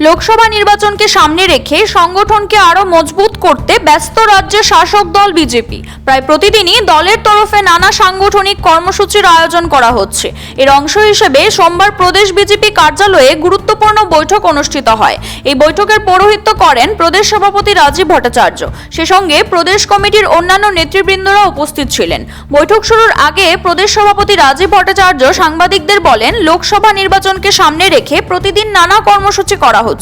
লোকসভা নির্বাচনকে সামনে রেখে সংগঠনকে আরো মজবুত করতে ব্যস্ত রাজ্যের শাসক দল বিজেপি। প্রায় প্রতিদিনই দলের তরফে নানা সাংগঠনিক কর্মসূচির আয়োজন করা হচ্ছে। এর অংশ হিসেবে সোমবার প্রদেশ বিজেপি কার্যালয়ে গুরুত্বপূর্ণ বৈঠক অনুষ্ঠিত হয়। এই বৈঠকের পৌরোহিত্য করেন প্রদেশ সভাপতি রাজীব ভট্টাচার্য। সে সঙ্গে প্রদেশ কমিটির অন্যান্য নেতৃবৃন্দরা উপস্থিত ছিলেন। বৈঠক শুরুর আগে প্রদেশ সভাপতি রাজীব ভট্টাচার্য সাংবাদিকদের বলেন, লোকসভা নির্বাচনকে সামনে রেখে প্রতিদিন নানা কর্মসূচি করা হচ্ছে।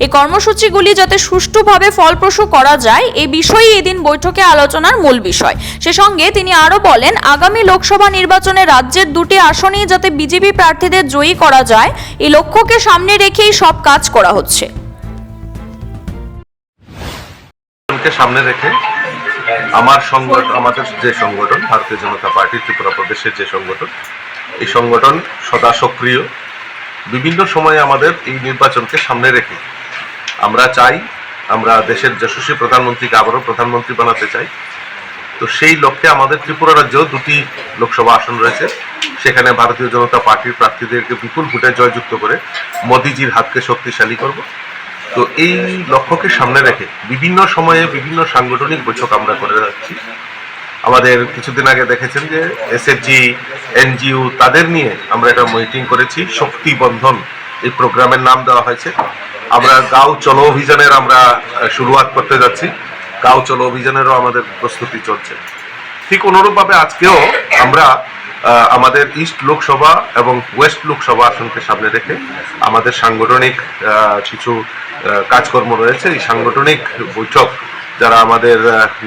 এই কর্মসূচিগুলি যাতে সুষ্ঠুভাবে ফলপ্রসূ করা যায় এই বিষয়ই এদিন বৈঠকে আলোচনার মূল বিষয়। সে সঙ্গে তিনি আরো বলেন, আগামী লোকসভা নির্বাচনে রাজ্যের দুটি আসনেই যাতে বিজেপি প্রার্থীদের জয়ী করা যায় এই লক্ষ্যকে সামনে রেখেই সব কাজ করা হচ্ছে। সামনে রেখে আমাদের যে সংগঠন ভারতীয় জনতা পার্টি ত্রিপুরা প্রদেশের যে সংগঠন, এই সংগঠন সদা সক্রিয়। বিভিন্ন সময়ে আমাদের এই নির্বাচনকে সামনে রেখে আমরা চাই, আমরা দেশের যশস্বী প্রধানমন্ত্রীকে আবারও প্রধানমন্ত্রী বানাতে চাই। তো সেই লক্ষ্যে আমাদের ত্রিপুরা রাজ্যেও দুটি লোকসভা আসন রয়েছে। সেখানে ভারতীয় জনতা পার্টির প্রার্থীদেরকে বিপুল ভোটে জয়যুক্ত করে মোদিজির হাতকে শক্তিশালী করব। তো এই লক্ষ্যকে সামনে রেখে বিভিন্ন সময়ে বিভিন্ন সাংগঠনিক বৈঠক আমরা করে যাচ্ছি। আমাদের কিছুদিন আগে দেখেছেন যে এসএফজি, এনজিও তাদের নিয়ে আমরা একটা মিটিং করেছি। শক্তি বন্ধন এই প্রোগ্রামের নাম দেওয়া হয়েছে। আমরা গাঁও চলো অভিযানের আমরা শুরুয়াত করতে যাচ্ছি। গাঁও চলো অভিযানেরও আমাদের প্রস্তুতি চলছে। ঠিক অনুরূপভাবে আজকেও আমরা আমাদের ইস্ট লোকসভা এবং ওয়েস্ট লোকসভা আসনকে সামনে রেখে আমাদের সাংগঠনিক কিছু কাজকর্ম রয়েছে। এই সাংগঠনিক বৈঠক যারা আমাদের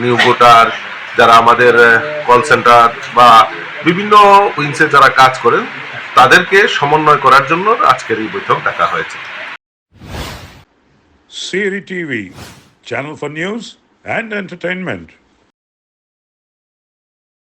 নিউ ভোটার, যারা আমাদের কল সেন্টার বা বিভিন্ন উইংসে যারা কাজ করেন তাদেরকে সমন্বয় করার জন্য আজকের এই বৈঠক ডাকা হয়েছে। CRI TV, channel for news and entertainment.